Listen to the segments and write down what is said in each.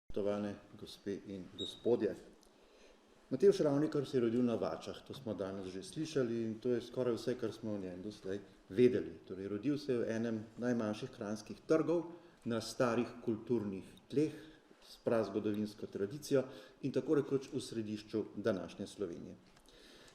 Spoštovane gospe in gospodje. Matevž Ravnikar se je rodil na Vačah, to smo danes že slišali in to je skoraj vse, kar smo o njem doslej vedeli. Torej, rodil se je v enem najmanjših kranjskih trgov na starih kulturnih tleh s prazgodovinsko tradicijo in tako rekoč v središču današnje Slovenije.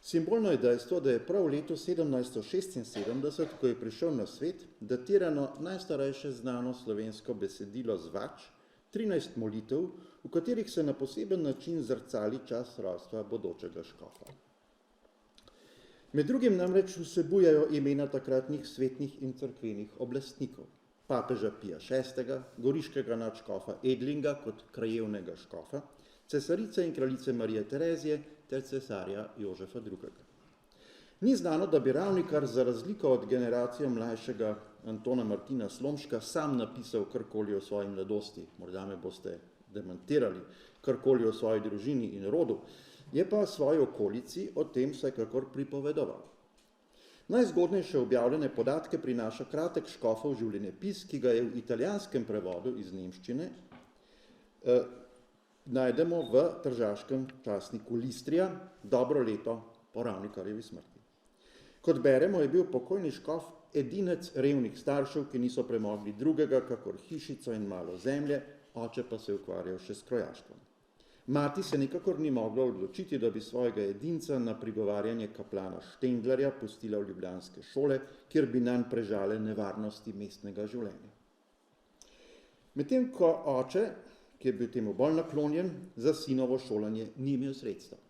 Simbolno je dejstvo, da je prav v letu 1776, ko je prišel na svet, datirano najstarejše znano slovensko besedilo z Vač, 13 molitev, v katerih se na poseben način zrcali čas rojstva bodočega škofa. Med drugim namreč vsebujejo imena takratnih svetnih in cerkvenih oblastnikov, papeža Pija VI., goriškega nadškofa Edlinga kot krajevnega škofa, cesarice in kraljice Marije Terezije ter cesarja Jožefa II. Ni znano, da bi Ravnikar za razliko od generacije mlajšega Antona Martina Slomška sam napisal karkoli o svoji mladosti, morda me boste demantirali, karkoli o svoji družini in rodu, je pa svoji okolici o tem vsekakor pripovedoval. Najzgodnejše objavljene podatke prinaša kratek škofov življenjepis, ki ga je v italijanskem prevodu iz nemščine najdemo v tržaškem časniku Listrija dobro leto po Ravnikarjevi smrti. Kot beremo, je bil pokojni škof edinec revnih staršev, ki niso premogli drugega, kakor hišico in malo zemlje, oče pa se je ukvarjal še s krojaštvom. Mati se nikakor ni mogla odločiti, da bi svojega edinca na prigovarjanje kaplana Štendlerja pustila v ljubljanske šole, kjer bi nanj prežale nevarnosti mestnega življenja. Medtem ko oče, ki je bil temu bolj naklonjen, za sinovo šolanje ni imel sredstev.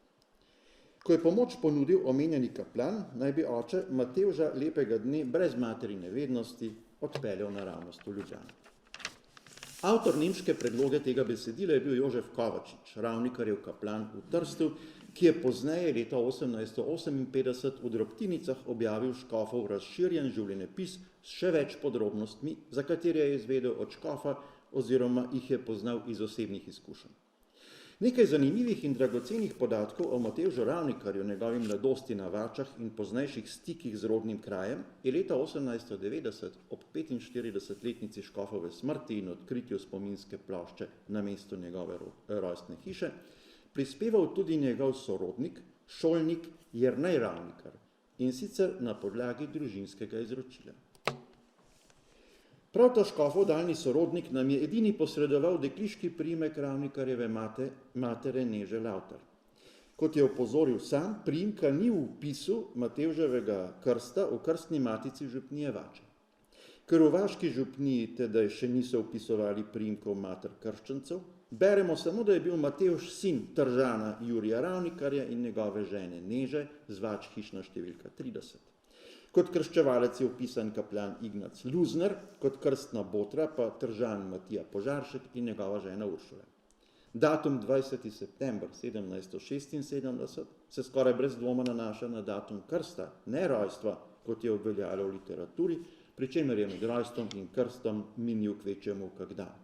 Ko je pomoč ponudil omenjeni kaplan, naj bi oče Matevža lepega dne brez materine vednosti odpeljal naravnost v Ljubljano. Avtor nemške predloge tega besedila je bil Jožef Kovačič, Ravnikarjev kaplan v Trstu, ki je pozneje leta 1858 v drobtinicah objavil škofov razširjen življenjepis s še več podrobnostmi, za katere je izvedel od škofa oziroma jih je poznal iz osebnih izkušenj. Nekaj zanimivih in dragocenih podatkov o Matevžu Ravnikarju, njegovi mladosti na Vačah in poznejših stikih z rodnim krajem je leta 1890 ob 45-letnici škofove smrti in odkritju spominske plošče na mestu njegove rojstne hiše prispeval tudi njegov sorodnik, šolnik Jernej Ravnikar, in sicer na podlagi družinskega izročila. Prav ta škofov daljni sorodnik nam je edini posredoval dekliški priimek Ravnikarjeve matere Neže Lavtar. Kot je opozoril sam, priimka ni v vpisu Matevževega krsta v krstni matici župnije Vače. Ker v vaški župniji tedaj še niso vpisovali priimkov mater krščancev, beremo samo, da je bil Matevž sin Tržana Jurija Ravnikarja in njegove žene Neže z Vač hišna številka 30. Kot krščevalec je vpisan kaplan Ignac Luzner, kot krstna botra pa Tržan Matija Požaršek in njegova žena Uršula. Datum 20. september 1776 se skoraj brez dvoma nanaša na datum krsta, ne rojstva, kot je obveljalo v literaturi, pri čemer je med rojstvom in krstom minil kvečjemu kak dan.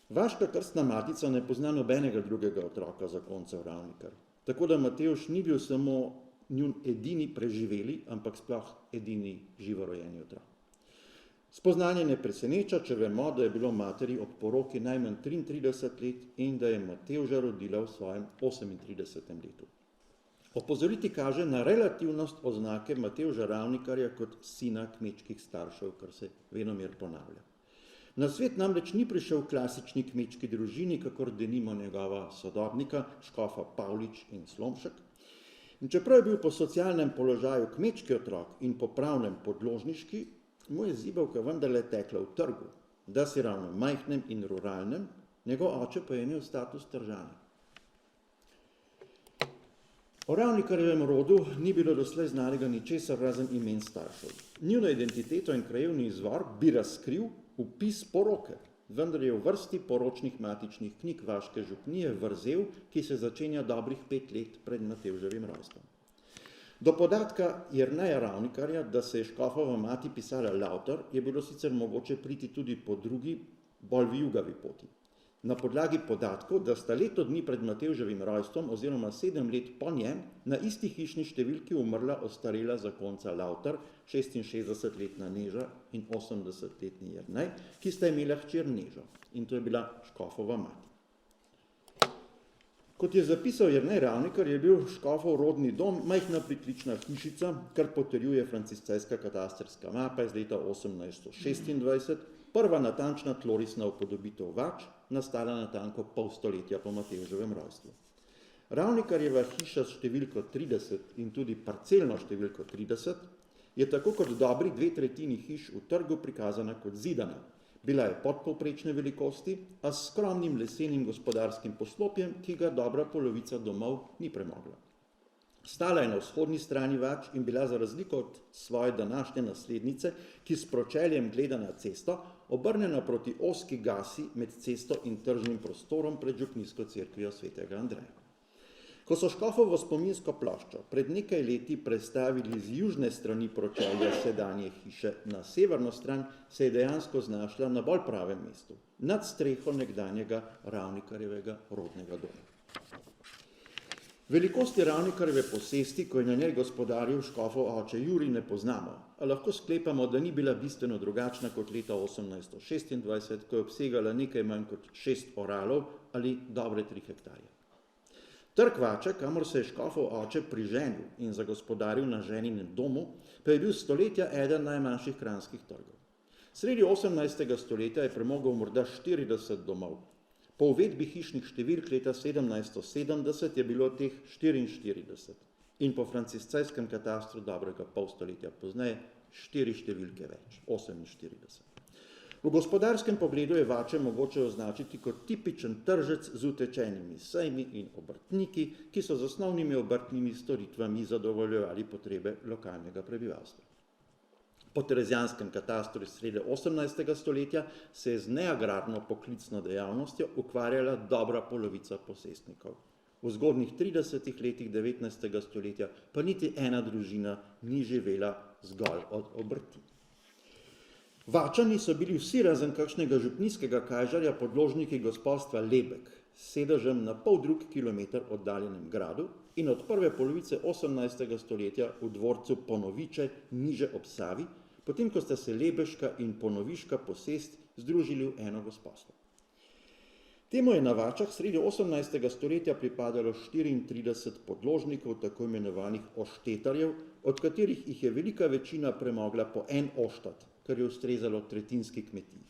Vaška krstna matica ne pozna nobenega drugega otroka zakoncev Ravnikar, tako da Matevž ni bil samo njun edini preživeli, ampak sploh edini živorojeni otrok. Spoznanje ne preseneča, če vemo, da je bilo materi ob poroki najmanj 33 let in da je Matevža rodila v svojem 38. letu. Opozoriti kaže na relativnost oznake Matevža Ravnikarja kot sina kmečkih staršev, kar se venomer ponavlja. Na svet namreč ni prišel v klasični kmečki družini, kakor denimo njegova sodobnika, škofa Pavlič in Slomšek. In čeprav je bil po socialnem položaju kmečki otrok in po pravnem podložniški, mu je zibavka vendarle tekla v trgu, da si ravno majhnem in ruralnem, njegov oče pa je imel status Tržana. O Ravnikarjevem rodu ni bilo doslej znanega ničesar razen imen staršev. Njuno identiteto in krajevni izvor bi razkril vpis poroke, vendar je v vrsti poročnih matičnih knjig vaške župnije vrzel, ki se začenja dobrih 5 let pred Matevževim rojstvom. Do podatka Jerneja Ravnikarja, da se je škofova mati pisala Lavtar, je bilo sicer mogoče priti tudi po drugi, bolj vijugavi poti. na podlagi podatkov, da sta leto dni pred Matevževim rojstvom oziroma 7 let po njem na isti hišni številki umrla ostarela zakonca Lavtar, 66-letna Neža in 80-letni Jernej, ki sta imela hčer Nežo, in to je bila škofova mati. Kot je zapisal Jernej Ravnikar, je bil škofov rodni dom majhna pritlična hišica, kar potrjuje franciscejska katastrska mapa iz leta 1826, prva natančna tlorisna upodobitev Vač, nastala natanko pol stoletja po Matevževem rojstvu. Ravnikarjeva hiša s številko 30 in tudi parcelno številko 30 je tako kot dobri 2/3 hiš v trgu prikazana kot zidana. Bila je podpovprečne velikosti, a s skromnim lesenim gospodarskim poslopjem, ki ga dobra polovica domov ni premogla. Stala je na vzhodni strani Vač in bila za razliko od svoje današnje naslednice, ki s pročeljem gleda na cesto, obrnjena proti ozki gasi med cesto in tržnim prostorom pred župnijsko cerkvijo svetega Andreja. Ko so škofovo spominsko ploščo pred nekaj leti prestavili z južne strani pročelja sedanje hiše na severno stran, se je dejansko znašla na bolj pravem mestu, nad streho nekdanjega Ravnikarjevega rodnega doma. Velikosti Ravnikarjeve posesti, ko je na njej gospodaril škofov oče Jurij, ne poznamo, a lahko sklepamo, da ni bila bistveno drugačna kot leta 1826, ko je obsegala nekaj manj kot 6 oralov ali dobre 3 hektarje. Trg Vače, kamor se je škofov oče priženil in zagospodaril na ženinem domu, pa je bil stoletja eden najmanjših kranjskih trgov. Sredi 18. stoletja je premogel morda 40 domov. Po uvedbi hišnih številk leta 1770 je bilo teh 44 in po franciscejskem katastru dobrega pol stoletja pozneje 4 številke več, 48. V gospodarskem pogledu je Vače mogoče označiti kot tipičen tržec z utečenimi sejmi in obrtniki, ki so z osnovnimi obrtnimi storitvami zadovoljevali potrebe lokalnega prebivalstva. Po terezijanskem katastru iz srede 18. stoletja se je z neagrarno poklicno dejavnostjo ukvarjala dobra polovica posestnikov. V zgodnjih 30 letih 19. stoletja pa niti ena družina ni živela zgolj od obrti. Vačani so bili vsi razen kakšnega župnijskega kajžarja podložniki gospodstva Lebek s sedežem na poldrug kilometer oddaljenem gradu in od prve polovice 18. stoletja v dvorcu Ponoviče niže ob Savi, potem ko sta se lebeška in ponoviška posest združili v eno gospodstvo. Temu je na Vačah sredi 18. stoletja pripadalo 34 podložnikov, tako imenovanih oštetarjev, od katerih jih je velika večina premogla po en oštat, kar je ustrezalo tretjinski kmetiji.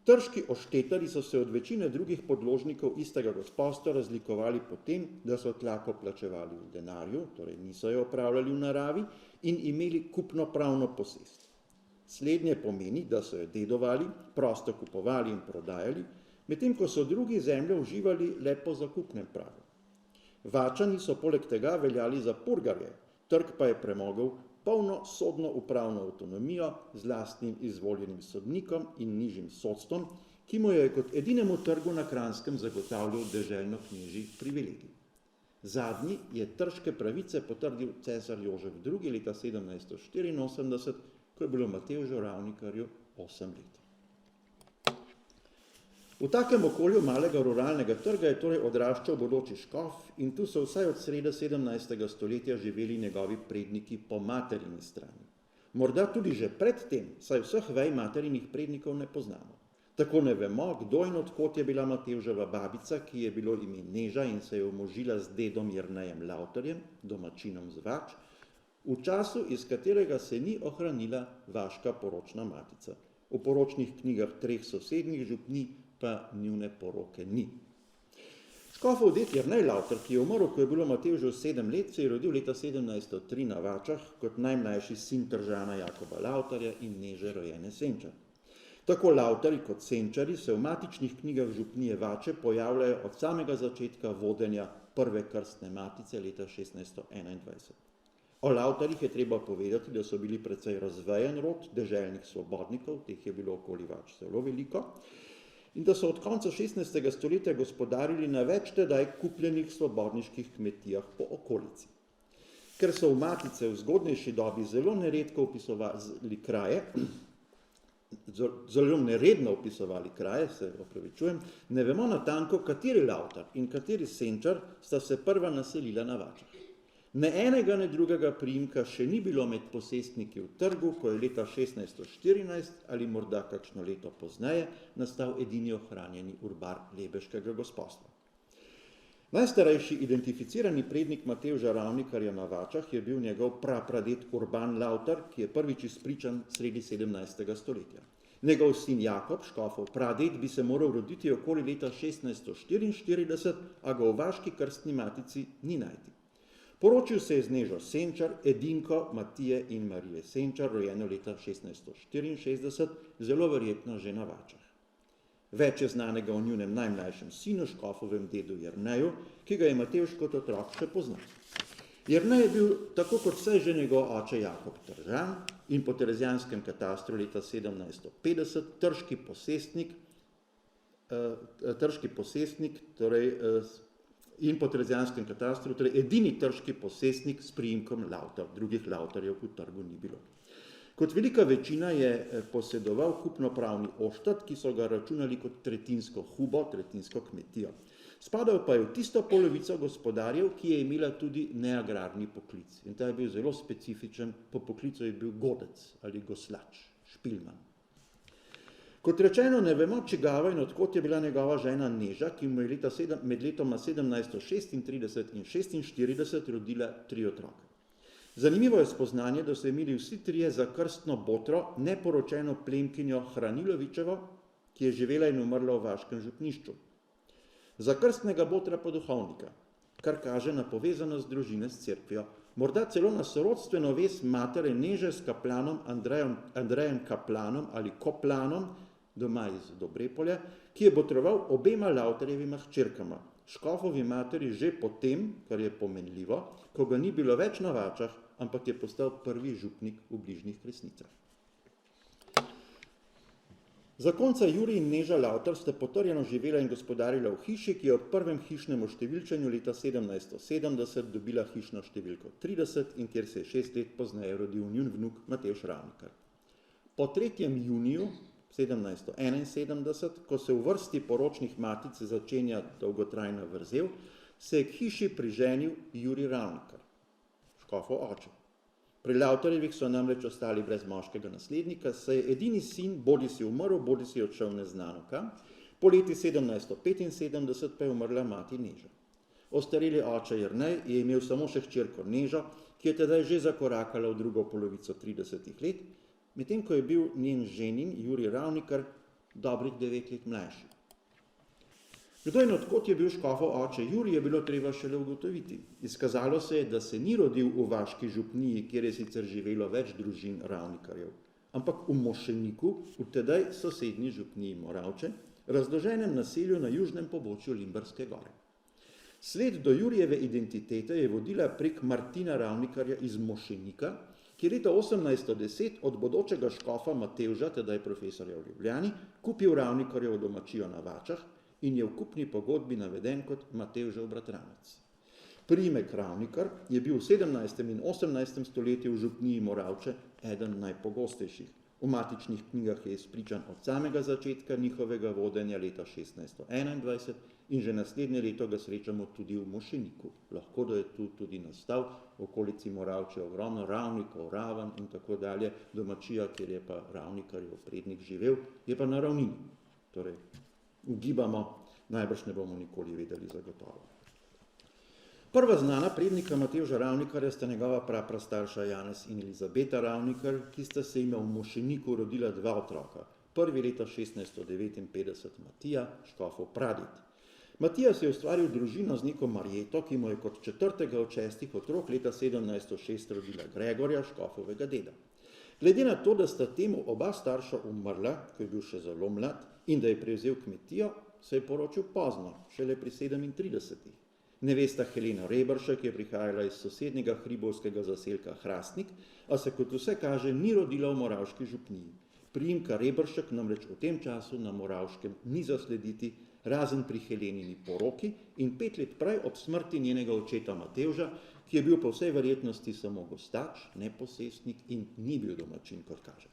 Trški oštetari so se od večine drugih podložnikov istega gospodstva razlikovali po tem, da so tlako plačevali v denarju, torej niso jo opravljali v naravi, in imeli kupno pravno posest. Slednje pomeni, da so jo dedovali, prosto kupovali in prodajali, medtem ko so drugi zemljo uživali le po zakupnem pravu. Vačani so poleg tega veljali za purgarje, trg pa je premogel polno sodno upravno avtonomijo z lastnim izvoljenim sodnikom in nižjim sodstvom, ki mu je kot edinemu trgu na Kranjskem zagotavljal deželno knježji privilegij. Zadnji je trške pravice potrdil cesar Jožef II. Leta 1784, ko je bilo Matevžu Ravnikarju 8 let. V takem okolju malega ruralnega trga je torej odraščal bodoči škof in tu so vsaj od srede 17. stoletja živeli njegovi predniki po materini strani. Morda tudi že predtem, saj vseh vej materinih prednikov ne poznamo. Tako ne vemo, kdo in odkot je bila Matevževa babica, ki je bilo ime Neža in se je omožila z dedom Jernejem Lavtarjem, domačinom z Vač, v času, iz katerega se ni ohranila vaška poročna matica. V poročnih knjigah 3 sosednjih župnij pa njune poroke ni. Škofov ded Jernej Lavtar, ki je umrl, ko je bilo Matevžu 7 let, se je rodil leta 1703 na Vačah kot najmlajši sin Tržana Jakoba Lavtarja in Neže rojene Senčar. Tako Lavtarji kot Senčari se v matičnih knjigah župnije Vače pojavljajo od samega začetka vodenja prve krstne matice leta 1621. O Lavtarjih je treba povedati, da so bili precej razvejen rod deželnih svobodnikov, teh je bilo okoli Vač zelo veliko, in da so od konca 16. stoletja gospodarili na več tedaj kupljenih svobodniških kmetijah po okolici. Ker so v matice v zgodnejši dobi zelo neredko opisovali kraje, zelo neredno opisovali kraje, se opravičujem, ne vemo natanko, kateri Lavtar in kateri Senčar sta se prva naselila na Vačah. Ne enega, ne drugega priimka še ni bilo med posestniki v trgu, ko je leta 1614 ali morda kakšno leto pozneje nastal edini ohranjeni urbar lebeškega gospodstva. Najstarejši identificirani prednik Matevža Ravnikarja na Vačah je bil njegov prapradet Urban Lavtar, ki je prvič izpričan sredi 17. stoletja. Njegov sin Jakob, škofov praded, bi se moral roditi okoli leta 1644, a ga v vaški krstni matici ni najti. Poročil se je z Nežo Senčar, edinko Matije in Marije Senčar, rojeno leta 1664, zelo verjetno že na Vačah. Več je znanega o njunem najmlajšem sinu, škofovem dedu Jerneju, ki ga je Matevž kot otrok še poznal. Jernej je bil, tako kot vse že njegov oče Jakob Tržan in po terezijanskem katastru leta 1750 trški posestnik, in po terezijanskem katastru, torej edini trški posestnik s priimkom Lavtar, drugih Lavtarjev v trgu ni bilo. Kot velika večina je posedoval kupnopravni oštat, ki so ga računali kot tretjinsko hubo, tretjinsko kmetijo. Spadal pa je v tisto polovico gospodarjev, ki je imela tudi neagrarni poklic. In ta je bil zelo specifičen, po poklicu je bil godec ali goslač, špilman. Kot rečeno, ne vemo, čigava in odkot je bila njegova žena Neža, ki mu je med letoma 1736 in 46 rodila 3 otroke. Zanimivo je spoznanje, da so imeli vsi trije za krstno botro neporočeno plemkinjo Hranilovičevo, ki je živela in umrla v vaškem župnišču. Za krstnega botra pa duhovnika, kar kaže na povezanost družine s cerkvijo, morda celo na sorodstveno vez matere Neže s kaplanom Andrejem Kaplanom ali Koplanom, doma iz Dobrepolja, ki je botroval obema Lavtarjevima hčerkama, škofovi materi že potem, kar je pomenljivo, ko ga ni bilo več na Vačah, ampak je postal prvi župnik v bližnjih Kresnicah. Zakonca Jurij in Neža Lavtar sta potrjeno živela in gospodarila v hiši, ki je ob prvem hišnem oštevilčenju leta 1770 dobila hišno številko 30 in kjer se je 6 let pozneje rodil njun vnuk Matevž Ravnikar. Po 3. juniju 1771, ko se v vrsti poročnih matic začenja dolgotrajna vrzel, se je k hiši priženil Jurij Ravnikar, škofov oče. Pri Lavtarjevih so namreč ostali brez moškega naslednika, saj je edini sin bodisi umrl, bodisi odšel neznano kam, po leti 1775 pa je umrla mati Neža. Ostareli oče Jernej je imel samo še hčerko Nežo, ki je tedaj že zakorakala v drugo polovico 30 let, medtem ko je bil njen ženin Jurij Ravnikar dobrih 9 let mlajši. Kdo in odkot je bil škofov oče Jurij, je bilo treba šele ugotoviti. Izkazalo se je, da se ni rodil v vaški župniji, kjer je sicer živelo več družin Ravnikarjev, ampak v Mošeniku, v tedaj sosednji župniji Moravče, razloženem naselju na južnem pobočju Limberske gore. Sled do Jurijeve identitete je vodila prek Martina Ravnikarja iz Mošenika, ki je leta 1810 od bodočega škofa Matevža, tedaj profesorja v Ljubljani, kupil Ravnikarjevo domačijo na Vačah in je v kupni pogodbi naveden kot Matevžev bratranec. Priimek Ravnikar je bil v 17. in 18. stoletju v župniji Moravče eden najpogostejših. V matičnih knjigah je izpričan od samega začetka njihovega vodenja leta 1621 in že naslednje leto ga srečamo tudi v Mošeniku. Lahko da je tu tudi nastal v okolici Moravče ogromno Ravnikov, Raven in tako dalje, domačija, kjer je pa Ravnikarjev prednik živel, je pa na ravnini. Torej, ugibamo, najbrž ne bomo nikoli vedeli zagotovo. Prva znana prednika Matevža Ravnikarja sta njegova praprastarša Janez in Elizabeta Ravnikar, ki sta se jima v Mošeniku rodila 2 otroka. Prvi leta 1659 Matija, škofov praded. Matija se je ustvaril družino z neko Marjeto, ki mu je kot 4. od 6 otrok leta 1706 rodila Gregorja, škofovega deda. Glede na to, da sta temu oba starša umrla, ko je bil še zelo mlad, in da je prevzel kmetijo, se je poročil pozno, šele pri 37. Nevesta Helena Rebršek je prihajala iz sosednjega hribovskega zaselka Hrastnik, a se kot vse kaže ni rodila v moravški župniji. Priimka Rebršek namreč v tem času na Moravškem ni zaslediti, razen pri Helenini poroki in 5 let prej ob smrti njenega očeta Matevža, ki je bil po vsej verjetnosti samo gostač, neposestnik in ni bil domačin, kot kaže.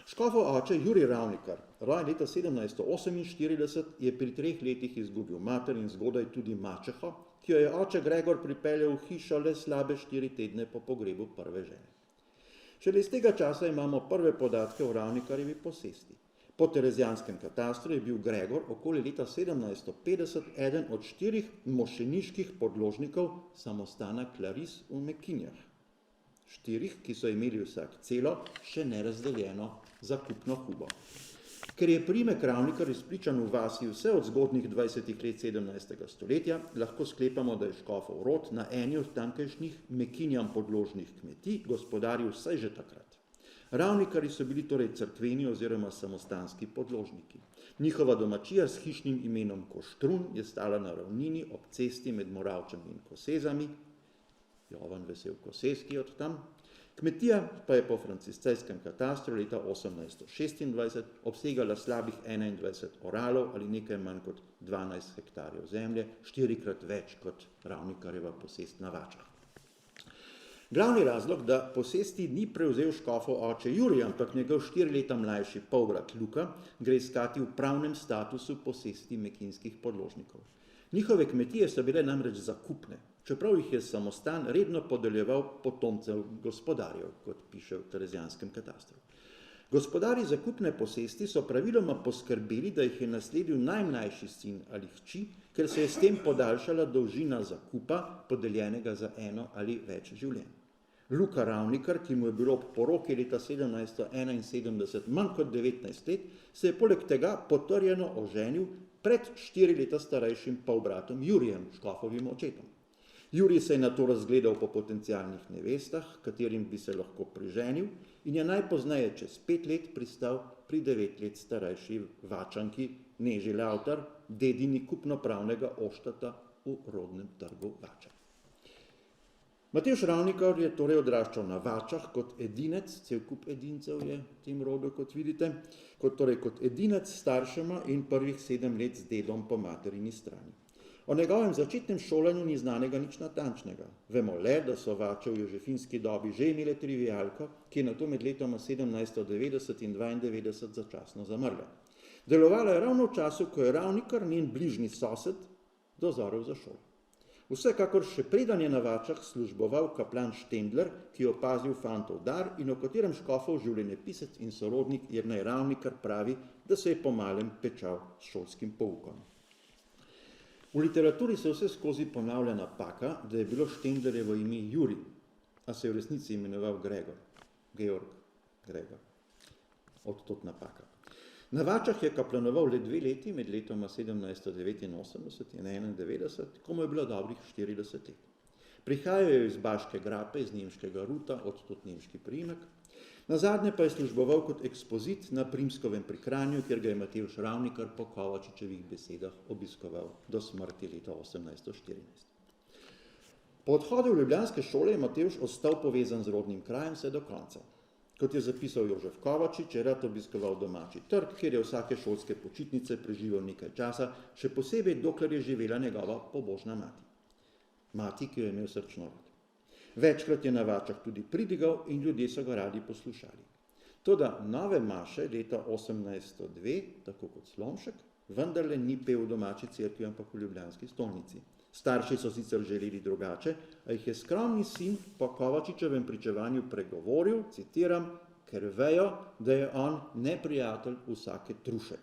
Škofov oče Jurij Ravnikar, rojen leta 1748, je pri 3 letih izgubil mater in zgodaj tudi mačeho, ki jo je oče Gregor pripeljal v hišo le slabe 4 tedne po pogrebu prve žene. Šele iz tega časa imamo prve podatke o Ravnikarjevi posesti. Po terezijanskem katastru je bil Gregor okoli leta 1750 eden od 4 mošeniških podložnikov samostana Klaris v Mekinjah. 4, ki so imeli vsak celo, še nerazdeljeno zakupno hubo. Ker je priimek Ravnikar izpričan v vasi vse od zgodnjih 20 let 17. stoletja, lahko sklepamo, da je škofov rod na eni od tamkajšnjih Mekinjam podložnih kmetij gospodaril vsaj že takrat. Ravnikarji so bili torej cerkveni oziroma samostanski podložniki. Njihova domačija s hišnim imenom Koštrun je stala na ravnini ob cesti med Moravčem in Kosezami, Jovan Vesel Koseski od tam. Kmetija pa je po franciscejskem katastru leta 1826 obsegala slabih 21 oralov ali nekaj manj kot 12 hektarjev zemlje, 4-krat več kot Ravnikarjeva posest na Vačah. Glavni razlog, da posesti ni prevzel škofov oče Jurij, ampak njegov 4 leta mlajši polbrat Luka, gre iskati v pravnem statusu posesti mekinskih podložnikov. Njihove kmetije so bile namreč zakupne, čeprav jih je samostan redno podeljeval potomcev gospodarjev, kot piše v terezijanskem katastru. Gospodarji zakupne posesti so praviloma poskrbeli, da jih je nasledil najmlajši sin ali hči, ker se je s tem podaljšala dolžina zakupa, podeljenega za eno ali več življenj. Luka Ravnikar, ki mu je bilo ob poroki leta 1771 manj kot 19 let, se je poleg tega potrjeno oženil pred 4 leta starejšim polbratom Jurijem, škofovim očetom. Jurij se je nato razgledal po potencialnih nevestah, katerim bi se lahko priženil, in je najpozneje čez 5 let pristal pri 9 let starejši Vačanki Neži Lavtar, dedini kupnopravnega Oštata v rodnem trgu Vača. Matevž Ravnikar je torej odraščal na Vačah kot edinec, cel kup edincev je v tem rodu, kot vidite, kot edinec s staršema in prvih 7 let z dedom po materini strani. O njegovem začetnem šolanju ni znanega nič natančnega. Vemo le, da so Vače v jožefinski dobi že imele trivialko, ki je nato med letoma 1790 in 92 začasno zamrla. Delovala je ravno v času, ko je Ravnikar, njen bližnji sosed, dozorel za šolo. Vsekakor še preden je na Vačah služboval kaplan Štendler, ki je opazil fantov dar in o katerem škofov življenjepisec in sorodnik Jernej Ravnikar pravi, da se je po malem pečal s šolskim poukom. V literaturi se vse skozi ponavlja napaka, da je bilo Štendlerjevo ime Jurij, a se je v resnici imenoval Georg Gregor. Odtot napaka. Na Vačah je kaplanoval le 2 leti, med letoma 1789 in 1791, ko mu je bilo dobrih 40 let. Prihajal je iz Baške grape, iz nemškega Ruta, odtot nemški priimek. Nazadnje pa je služboval kot ekspozit na Primskovem pri Kranju, kjer ga je Matevž Ravnikar po Kovačičevih besedah obiskoval do smrti leta 1814. Po odhodu v ljubljanske šole je Matevž ostal povezan z rodnim krajem vse do konca. Kot je zapisal Jožef Kovačič, je rad obiskoval domači trg, kjer je vsake šolske počitnice preživel nekaj časa, še posebej dokler je živela njegova pobožna mati. Mati, ki jo je imel srčno rad. Večkrat je na Vačah tudi pridigal in ljudje so ga radi poslušali. Toda nove maše leta 1802, tako kot Slomšek, vendarle ni pel v domači cerkvi, ampak v ljubljanski stolnici. Starši so sicer želeli drugače, a jih je skromni sin po Kovačičevem pričevanju pregovoril, citiram, ker vejo, da je on neprijatelj vsake truše.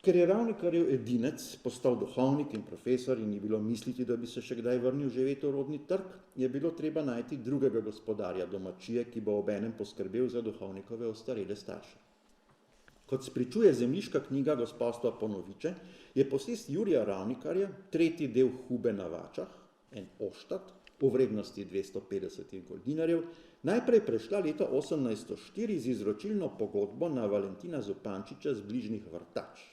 Ker je Ravnikarjev edinec postal duhovnik in profesor in ni bilo misliti, da bi se še kdaj vrnil živeti v rodni trg, je bilo treba najti drugega gospodarja domačije, ki bo obenem poskrbel za duhovnikove ostarele starše. Kot spričuje zemljiška knjiga Gospodstva Ponoviče, je posest Jurija Ravnikarja, 3. del Hube na Vačah, en Oštat, v vrednosti 250 goldinarjev, najprej prešla leta 1804 z izročilno pogodbo na Valentina Zupančiča z bližnjih Vrtač.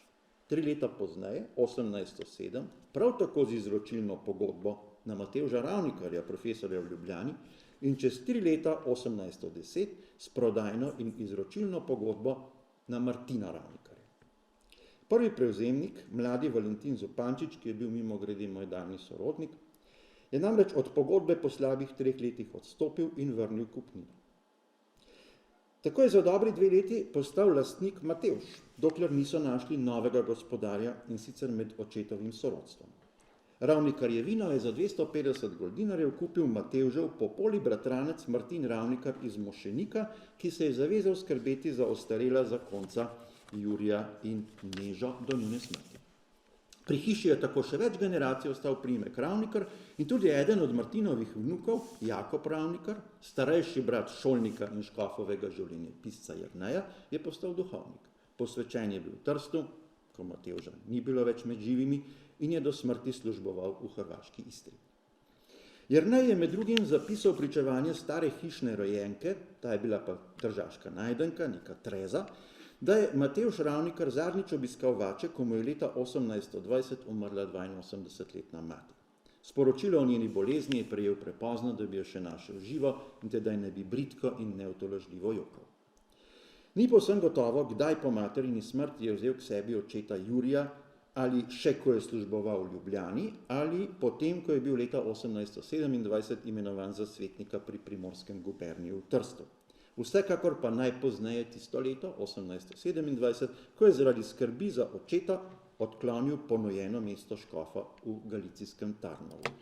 3 leta pozneje, 1807, prav tako z izročilno pogodbo na Matevža Ravnikarja, profesorja v Ljubljani, in čez 3 leta, 1810, s prodajno in izročilno pogodbo na Martina Ravnikarja. Prvi prevzemnik, mladi Valentin Zupančič, ki je bil mimogrede moj daljni sorodnik, je namreč od pogodbe po slabih 3 letih odstopil in vrnil kupnino. Tako je za dobri 2 leti postal lastnik Matevž, dokler niso našli novega gospodarja in sicer med očetovim sorodstvom. Ravnikar je vino je za 250 goldinarjev kupil Matevžev popoli bratranec Martin Ravnikar iz Mošenika, ki se je zavezal skrbeti za ostarela zakonca Jurija in Nežo do njune smrti. Pri hiši je tako še več generacij ostal priimek Ravnikar in tudi eden od Martinovih vnukov, Jakob Ravnikar, starejši brat šolnika in škofovega življenjepisca Jerneja, je postal duhovnik. Posvečen je bil v Trstu, ko Matevža ni bilo več med živimi, in je do smrti služboval v hrvaški Istri. Jernej je med drugim zapisal pričevanje stare hišne rojenke, ta je bila pa tržaška najdenka, neka Treza, da je Matevž Ravnikar zadnjič obiskal Vače, ko mu je leta 1820 umrla 82-letna mati. Sporočilo o njeni bolezni je prejel prepozno, da bi jo še našel živo in tedaj ne bi bridko in neutolažljivo jokal. Ni povsem gotovo, kdaj po materini smrti je vzel k sebi očeta Jurija, ali še ko je služboval v Ljubljani, ali potem, ko je bil leta 1827 imenovan za svetnika pri primorskem guberniju v Trstu. Vsekakor pa najpozneje tisto leto, 1827, ko je zaradi skrbi za očeta odklonil ponujeno mesto škofa v galicijskem Tarnovu.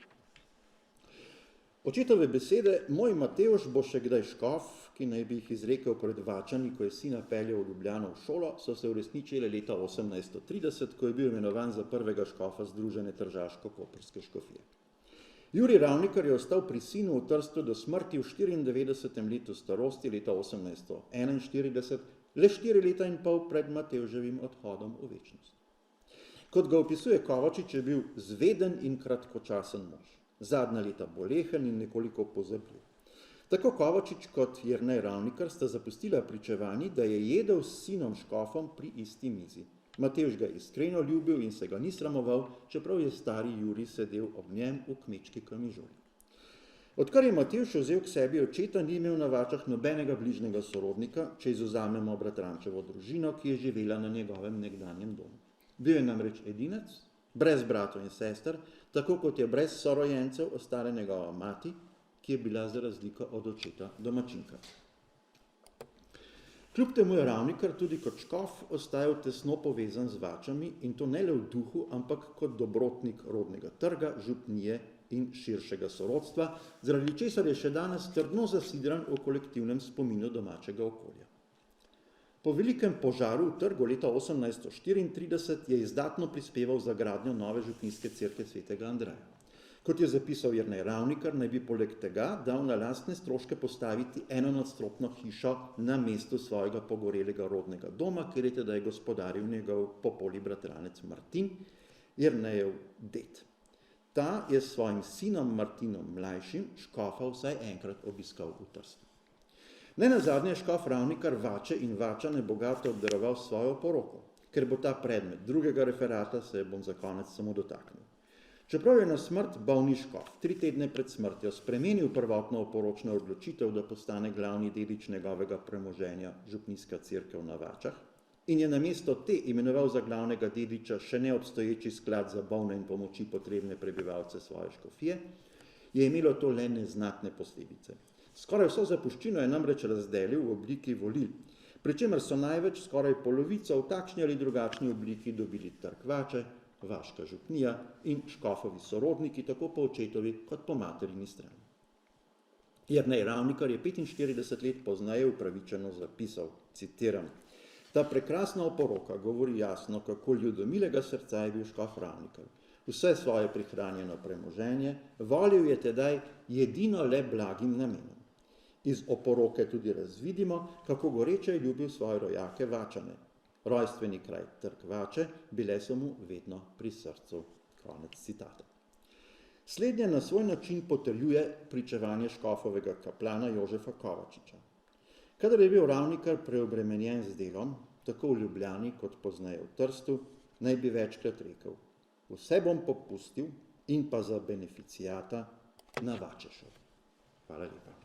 Očetove besede, moj Matevž bo še kdaj škof, ki naj bi jih izrekel pred Vačani, ko je sina peljal v Ljubljano v šolo, so se uresničile leta 1830, ko je bil imenovan za prvega škofa Združene tržaško-koprske škofije. Jurij Ravnikar je ostal pri sinu v Trstu do smrti v 94. letu starosti, leta 1841, le 4 leta in pol pred Matevževim odhodom v večnost. Kot ga opisuje Kovačič, je bil zveden in kratkočasen mož. Zadnja leta bolehen in nekoliko pozabljiv. Tako Kovačič kot Jernej Ravnikar sta zapustila pričevanji, da je jedel s sinom škofom pri isti mizi. Matevž ga je iskreno ljubil in se ga ni sramoval, čeprav je stari Jurij sedel ob njem v kmečki kamižoli. Odkar je Matevž vzel k sebi očeta, ni imel na Vačah nobenega bližnjega sorodnika, če izvzamemo bratrančevo družino, ki je živela na njegovem nekdanjem domu. Bil je namreč edinec, brez bratov in sester, tako kot je brez sorojencev ostala njegova mati, ki je bila za razliko od očeta domačinka. Kljub temu je Ravnikar tudi kot škof ostajal tesno povezan z Vačami in to ne le v duhu, ampak kot dobrotnik rodnega trga, župnije in širšega sorodstva, zaradi česar je še danes trdno zasidran v kolektivnem spominu domačega okolja. Po velikem požaru v trgu leta 1834 je izdatno prispeval za gradnjo nove župnijske cerkve svetega Andreja. Kot je zapisal Jernej Ravnikar, naj bi poleg tega dal na lastne stroške postaviti enonadstropno hišo na mestu svojega pogorelega rodnega doma, kjer je tedaj gospodaril njegov popoli bratranec Martin, Jernejev ded. Ta je s svojim sinom Martinom mlajšim škofa vsaj enkrat obiskal v Trstu. Nenazadnje je škof Ravnikar Vače in Vačane bogato obdaroval svojo poroko. Ker bo ta predmet drugega referata, se bom za konec samo dotaknil. Čeprav je na smrt bolni škof 3 tedne pred smrtjo spremenil prvotno oporočno odločitev, da postane glavni dedič njegovega premoženja župnijska cerkev na Vačah in je namesto te imenoval za glavnega dediča še neobstoječi sklad za bolne in pomoči potrebne prebivalce svoje škofije, je imelo to le neznatne posledice. Skoraj vso zapuščino je namreč razdelil v obliki volil, pri čemer so največ, skoraj polovico, v takšni ali drugačni obliki dobili trg Vače, Vaška župnija in škofovi sorodniki, tako po očetovi kot po materini strani. Jernej Ravnikar je 45 let pozneje upravičeno zapisal, citiram, ta prekrasna oporoka govori jasno, kako ljudomilega srca je bil škof Ravnikar. Vse svoje prihranjeno premoženje volil je tedaj edino le blagim namenom. Iz oporoke tudi razvidimo, kako goreče je ljubil svoje rojake Vačane. Rojstveni kraj trg Vače, bile so mu vedno pri srcu. Konec citata. Slednje na svoj način potrjuje pričevanje škofovega kaplana Jožefa Kovačiča. Kadar je bil Ravnikar preobremenjen z delom, tako v Ljubljani kot pozneje v Trstu, naj bi večkrat rekel, vse bom popustil in pa za beneficijata na Vače šel. Hvala lepa.